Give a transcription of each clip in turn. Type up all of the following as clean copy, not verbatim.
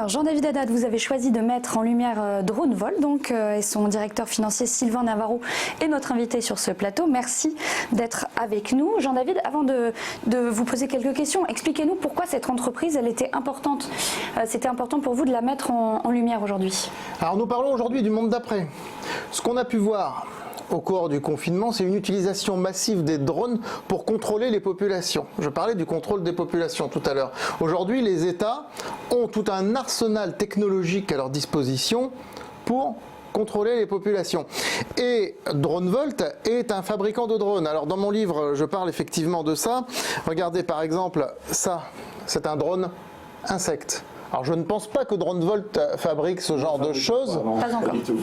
Alors Jean-David Haddad, vous avez choisi de mettre en lumière Dronevol, et son directeur financier Sylvain Navarro est notre invité sur ce plateau. Merci d'être avec nous. Jean-David, avant de vous poser quelques questions, expliquez-nous pourquoi cette entreprise, elle était importante. C'était important pour vous de la mettre en lumière aujourd'hui. Alors nous parlons aujourd'hui du monde d'après. Ce qu'on a pu voir au cours du confinement, c'est une utilisation massive des drones pour contrôler les populations. Je parlais du contrôle des populations tout à l'heure. Aujourd'hui, les États ont tout un arsenal technologique à leur disposition pour contrôler les populations. Et Dronevolt est un fabricant de drones. Alors dans mon livre, je parle effectivement de ça. Regardez par exemple, ça, c'est un drone insecte. Alors je ne pense pas que Dronevolt fabrique ce genre de choses.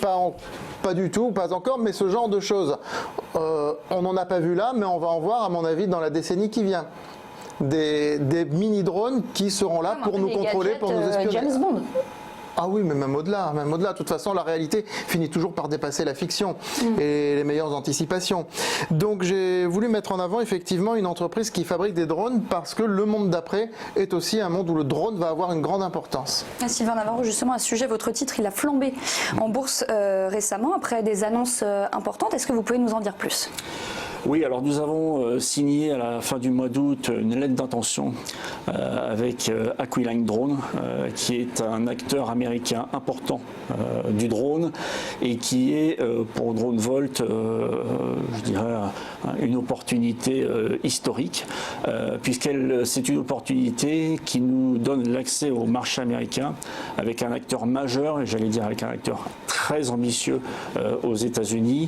Pas encore. Pas du tout, pas encore, mais ce genre de choses. On n'en a pas vu là, mais on va en voir à mon avis dans la décennie qui vient. Des mini-drones qui seront là pour nous contrôler, pour nous espionner. James Bond. Ah oui, mais même au-delà, même au-delà. De toute façon, la réalité finit toujours par dépasser la fiction et les meilleures anticipations. Donc j'ai voulu mettre en avant effectivement une entreprise qui fabrique des drones parce que le monde d'après est aussi un monde où le drone va avoir une grande importance. Sylvain Navarro, justement, à ce sujet, votre titre, il a flambé en bourse récemment après des annonces importantes. Est-ce que vous pouvez nous en dire plus ? Oui, alors nous avons signé à la fin du mois d'août une lettre d'intention avec Aquiline Drone, qui est un acteur américain important du drone et qui est pour Dronevolt, je dirais, une opportunité historique, c'est une opportunité qui nous donne l'accès au marché américain avec un acteur majeur, et j'allais dire avec un acteur très ambitieux aux États-Unis,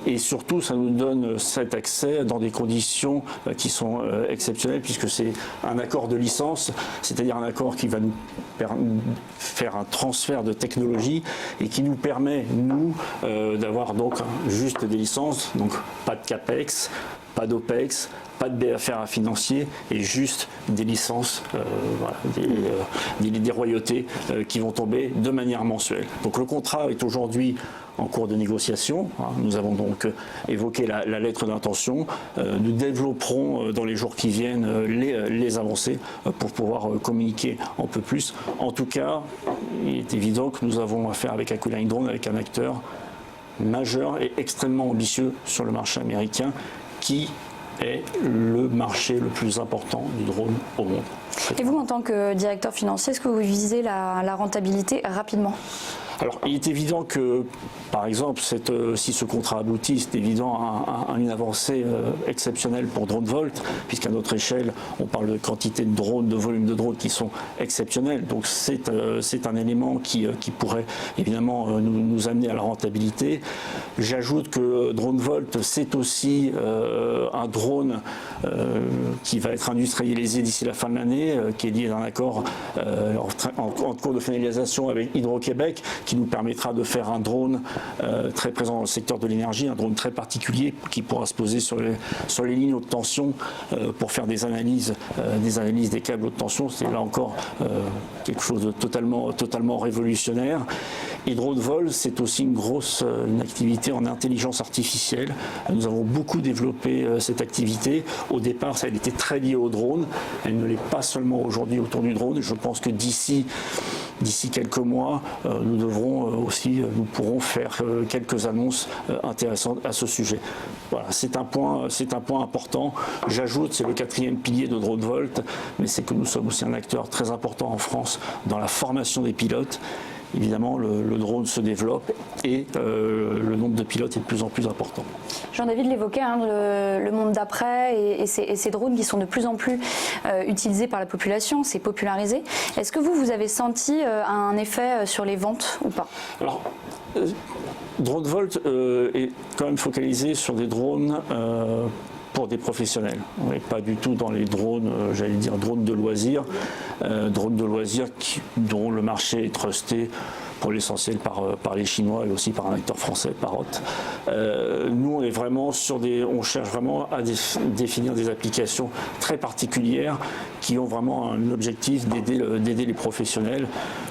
et surtout ça nous donne cet accès dans des conditions qui sont exceptionnelles, puisque c'est un accord de licence, c'est-à-dire un accord qui va nous faire un transfert de technologie et qui nous permet, nous, d'avoir donc juste des licences, donc pas de CAPEX, pas d'OPEX, pas de BFR financier et juste des licences, des royautés qui vont tomber de manière mensuelle. Donc le contrat est aujourd'hui en cours de négociation. Nous avons donc évoqué la lettre d'intention. Nous développerons dans les jours qui viennent les avancées pour pouvoir communiquer un peu plus. En tout cas, il est évident que nous avons affaire avec Aquiline Drone, avec un acteur majeur et extrêmement ambitieux sur le marché américain qui est le marché le plus important du drone au monde. Et vous, en tant que directeur financier, est-ce que vous visez la rentabilité rapidement ? Alors, il est évident que, par exemple, si ce contrat aboutit, c'est évident une avancée exceptionnelle pour Dronevolt, puisqu'à notre échelle, on parle de quantité de drones, de volume de drones qui sont exceptionnels. Donc, c'est un élément qui pourrait évidemment nous amener à la rentabilité. J'ajoute que Dronevolt, c'est aussi un drone qui va être industrialisé d'ici la fin de l'année, qui est lié à un accord en cours de finalisation avec Hydro-Québec, qui nous permettra de faire un drone très présent dans le secteur de l'énergie, un drone très particulier qui pourra se poser sur les lignes haute tension pour faire des analyses des câbles haute tension. C'est là encore quelque chose de totalement révolutionnaire. Et Dronevol, c'est aussi une activité en intelligence artificielle. Nous avons beaucoup développé cette activité. Au départ, ça a été très lié au drone. Elle ne l'est pas seulement aujourd'hui autour du drone. Je pense que d'ici quelques mois, nous pourrons faire quelques annonces intéressantes à ce sujet. Voilà, c'est un point important. J'ajoute, c'est le 4e pilier de Dronevolt, mais c'est que nous sommes aussi un acteur très important en France dans la formation des pilotes. Évidemment, le drone se développe et le nombre de pilotes est de plus en plus important. Jean-David l'évoquait, le monde d'après et ces drones qui sont de plus en plus utilisés par la population, c'est popularisé. Est-ce que vous avez senti un effet sur les ventes ou pas ? Alors, Dronevolt est quand même focalisé sur des drones pour des professionnels. On n'est pas du tout dans les drones, drones de loisirs, dont le marché est trusté pour l'essentiel par les Chinois et aussi par un acteur français, Parrot. Nous, on cherche vraiment à définir des applications très particulières qui ont vraiment un objectif d'aider les professionnels.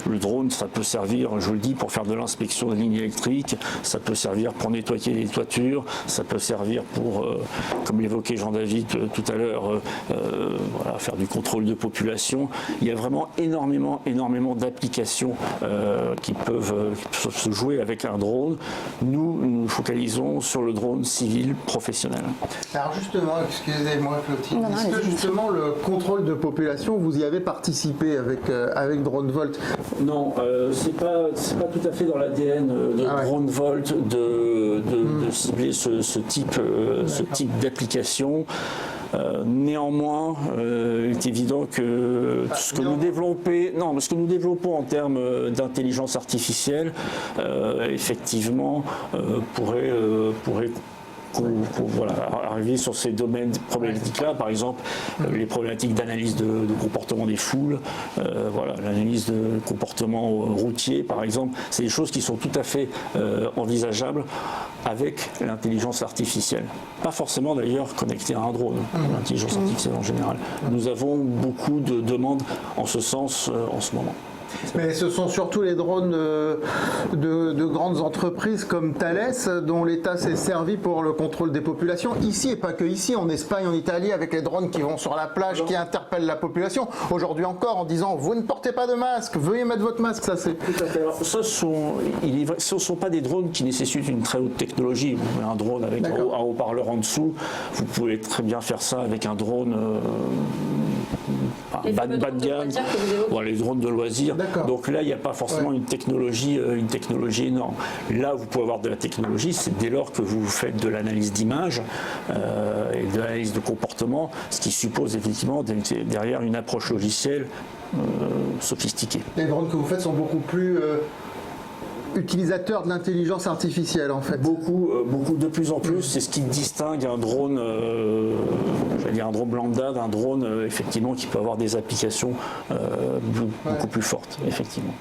Le drone, ça peut servir, je le dis, pour faire de l'inspection de lignes électriques, ça peut servir pour nettoyer les toitures, ça peut servir pour, comme l'évoquait Jean-David tout à l'heure, voilà, faire du contrôle de population. Il y a vraiment énormément d'applications qui peuvent se jouer avec un drone. Nous nous focalisons sur le drone civil professionnel. Alors justement, excusez-moi Clotilde, est-ce que justement le contrôle de population, vous y avez participé avec DroneVolt? Non, c'est pas tout à fait dans l'ADN de DroneVolt de cibler ce type d'application. Néanmoins, il est évident que ce que nous développons en termes d'intelligence artificielle, effectivement, pourrait arriver sur ces domaines problématiques-là, par exemple les problématiques d'analyse de comportement des foules, l'analyse de comportement routier, par exemple, c'est des choses qui sont tout à fait envisageables avec l'intelligence artificielle. Pas forcément d'ailleurs connectée à un drone, l'intelligence artificielle en général. Nous avons beaucoup de demandes en ce sens en ce moment. Mais ce sont surtout les drones de grandes entreprises comme Thales dont l'État s'est servi pour le contrôle des populations. Ici, et pas que ici, en Espagne, en Italie, avec les drones qui vont sur la plage, qui interpellent la population. Aujourd'hui encore, en disant « vous ne portez pas de masque, veuillez mettre votre masque », ça c'est... Tout à fait. Alors, ce ne sont pas des drones qui nécessitent une très haute technologie. Vous mettez un drone avec un haut-parleur en dessous, vous pouvez très bien faire ça avec un drone bas de gamme, les drones de loisirs. Donc là, il n'y a pas forcément une technologie énorme. Là, vous pouvez avoir de la technologie, c'est dès lors que vous faites de l'analyse d'image et de l'analyse de comportement, ce qui suppose effectivement derrière une approche logicielle sophistiquée. Les drones que vous faites sont beaucoup plus utilisateurs de l'intelligence artificielle en fait. Beaucoup, de plus en plus. C'est ce qui distingue un drone, un drone lambda d'un drone effectivement qui peut avoir des applications beaucoup plus fortes, effectivement.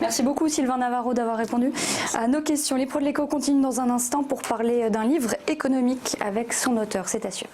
Merci beaucoup Sylvain Navarro d'avoir répondu à nos questions. Les pros de l'éco continuent dans un instant pour parler d'un livre économique avec son auteur, c'est à suivre.